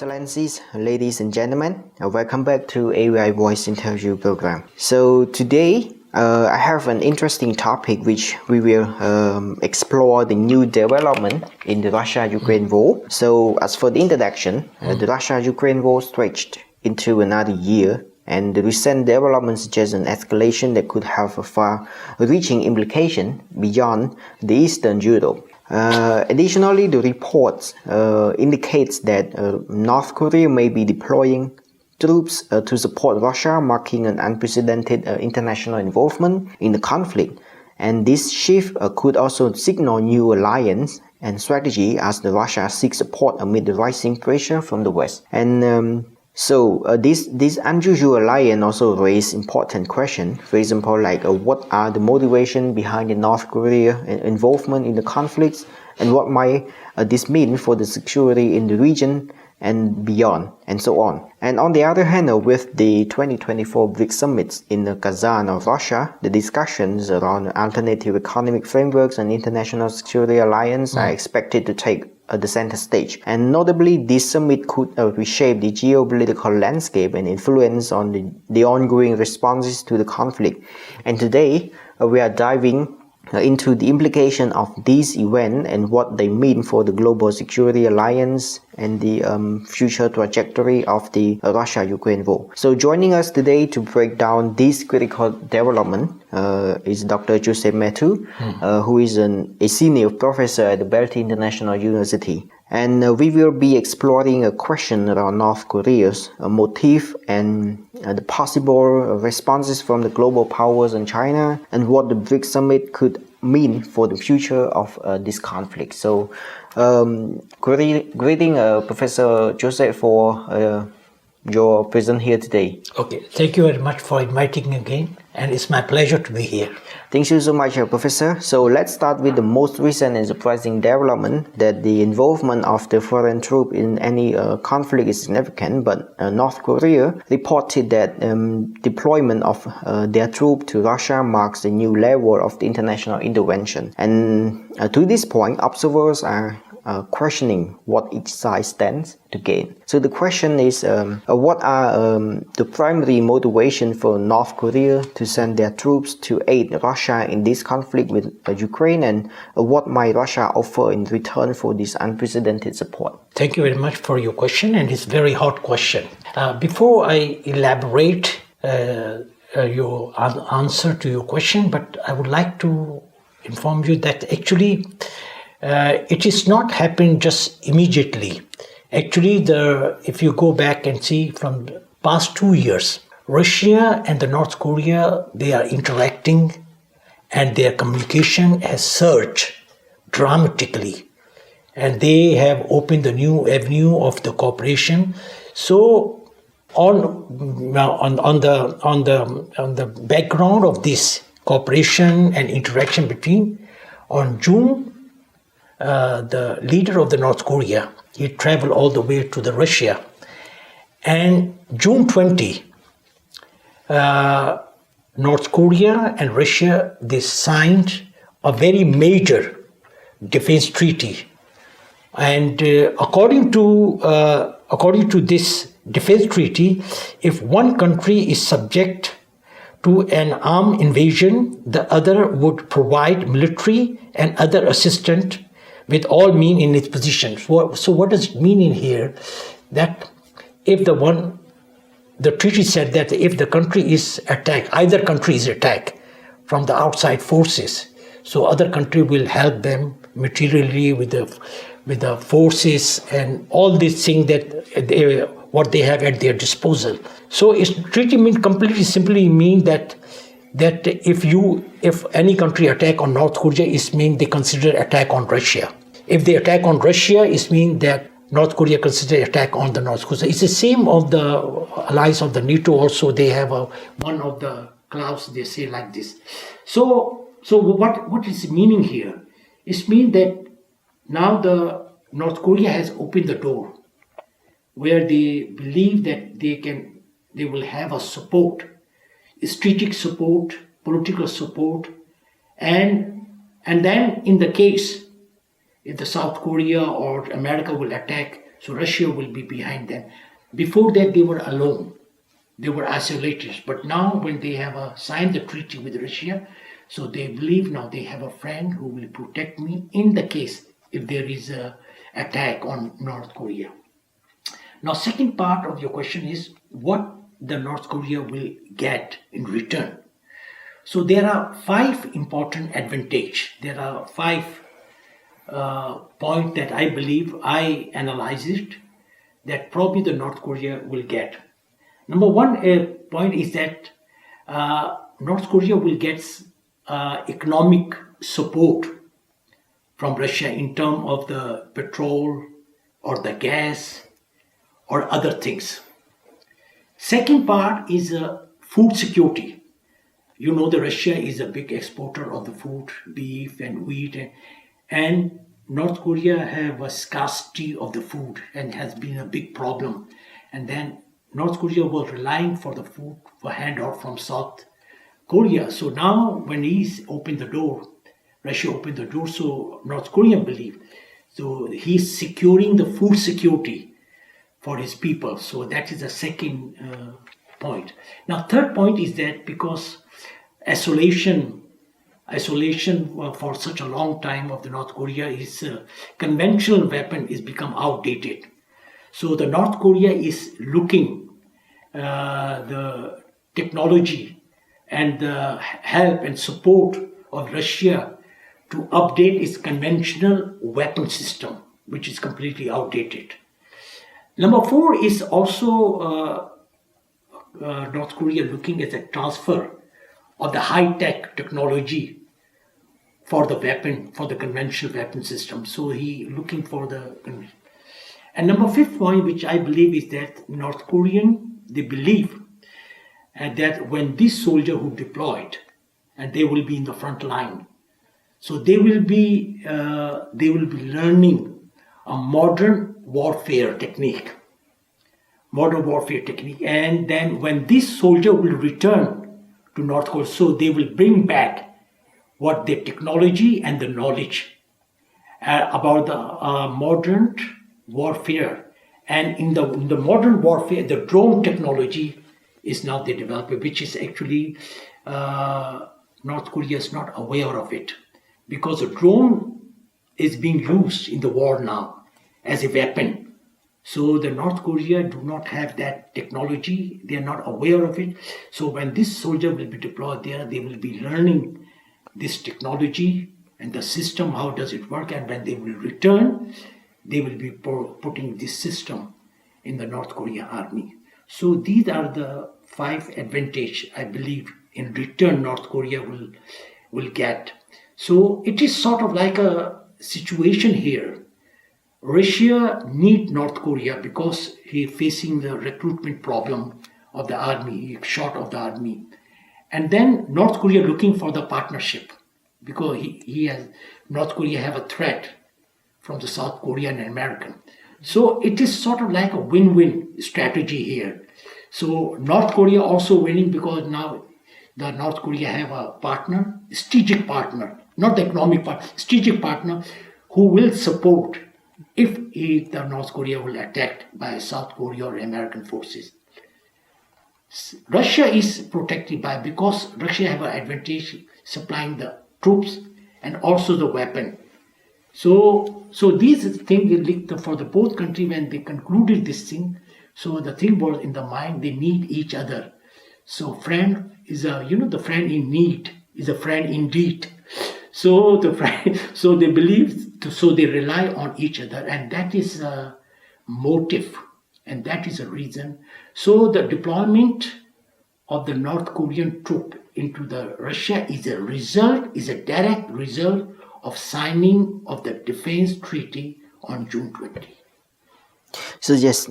Excellencies, ladies and gentlemen, welcome back to AVI Voice interview program. So today, I have an interesting topic which we will explore the new development in the Russia-Ukraine war. So as for the introduction, the Russia-Ukraine war stretched into another year, and the recent developments suggest an escalation that could have a far-reaching implication beyond the Eastern Europe. Additionally, the reports indicates that North Korea may be deploying troops to support Russia, marking an unprecedented international involvement in the conflict. And this shift could also signal new alliance and strategy as the Russia seeks support amid the rising pressure from the West. And this unusual alliance also raised important questions. For example, like what are the motivation behind the North Korea involvement in the conflicts, and what might this mean for the security in the region and beyond, and so on. And on the other hand, with the 2024 BRICS summits in Kazan of Russia, the discussions around alternative economic frameworks and international security alliance are expected to take the center stage. And notably, this summit could reshape the geopolitical landscape and influence on the ongoing responses to the conflict. And today, we are diving into the implication of these events and what they mean for the global security alliance and the future trajectory of the Russia-Ukraine war. So joining us today to break down this critical development is Dr. Joseph Matthew, who is a senior professor at the Belty International University. And we will be exploring a question around North Korea's motive and the possible responses from the global powers and China, and what the BRICS summit could mean for the future of this conflict. So, greeting Professor Joseph for your presence here today. Okay, thank you very much for inviting me again, and it's my pleasure to be here. Thank you so much, Professor. So let's start with the most recent and surprising development, that the involvement of the foreign troop in any conflict is significant, but North Korea reported that deployment of their troop to Russia marks a new level of the international intervention. And to this point, observers are questioning what each side stands to gain. So the question is, what are the primary motivation for North Korea to send their troops to aid Russia in this conflict with Ukraine, and what might Russia offer in return for this unprecedented support? Thank you very much for your question, and it's a very hot question. Before I elaborate your answer to your question, but I would like to inform you that actually it is not happening just immediately. Actually, if you go back and see from the past 2 years, Russia and the North Korea, they are interacting, and their communication has surged dramatically, and they have opened a new avenue of the cooperation. So on the background of this cooperation and interaction on June, the leader of the North Korea, he traveled all the way to the Russia, and June 20, North Korea and Russia, they signed a very major defense treaty, and according to this defense treaty, if one country is subject to an armed invasion, the other would provide military and other assistance with all means in its position. So what does it mean in here? That if the treaty said that if the country is attacked, either country is attacked from the outside forces, so other country will help them materially with the forces and all these things that what they have at their disposal. So its treaty completely simply mean that if any country attack on North Korea, it means they consider attack on Russia. If they attack on Russia, it means that North Korea consider attack on the North Korea. It's the same of the allies of the NATO also. They have one of the clause, they say like this. So what is the meaning here? It means that now the North Korea has opened the door where they believe that they will have a support, strategic support, political support, and then in the case if the South Korea or America will attack So Russia will be behind them. Before that, they were alone. They were isolated. But now, when they have signed the treaty with Russia, so they believe now they have a friend who will protect me in the case if there is an attack on North Korea. Now, second part of your question is what the North Korea will get in return. So there are 5 important advantage. There are 5 points that I believe I analyze it that probably the North Korea will get. Number 1 point is that North Korea will get economic support from Russia in terms of the petrol or the gas or other things. Second part is food security. You know that Russia is a big exporter of the food, beef and wheat, and North Korea have a scarcity of the food and has been a big problem. And then North Korea was relying for the food for handout from South Korea. So now when he's opened the door, Russia opened the door, so North Korean believe. So he's securing the food security for his people. So that is the second point. Now third point is that because isolation for such a long time of the North Korea is conventional weapon is become outdated. So the North Korea is looking the technology and the help and support of Russia to update its conventional weapon system, which is completely outdated. Number 4 is also North Korea looking at the transfer of the high-tech technology for the weapon, for the conventional weapon system. So he looking for the... And number 5th point, which I believe is that North Korean, they believe that when this soldier who deployed, and they will be in the front line, so they will be learning a modern warfare technique. And then when this soldier will return to North Korea, so they will bring back what their technology and the knowledge about the modern warfare. And in the modern warfare, the drone technology is now they develop, which is actually North Korea is not aware of it, because a drone is being used in the war now as a weapon. So the North Korea do not have that technology. They are not aware of it. So when this soldier will be deployed there, they will be learning this technology and the system, how does it work, and when they will return, they will be putting this system in the North Korea army. So these are the 5 advantages I believe in return North Korea will get. So it is sort of like a situation here. Russia need North Korea because he is facing the recruitment problem of the army, he is short of the army. And then North Korea looking for the partnership because he has North Korea have a threat from the South Korean and American. So it is sort of like a win-win strategy here. So North Korea also winning because now the North Korea have a partner, strategic partner, not the economic partner, strategic partner who will support if the North Korea will attack by South Korea or American forces. Russia is protected by because Russia have an advantage supplying the troops and also the weapon. So these things for the both country when they concluded this thing. So the thing was in the mind they need each other. So friend is the friend in need is a friend indeed. So the friend, so they believe, so they rely on each other, and that is a motive, and that is a reason. So the deployment of the North Korean troop into the Russia is a direct result of signing of the defense treaty on June 20. So just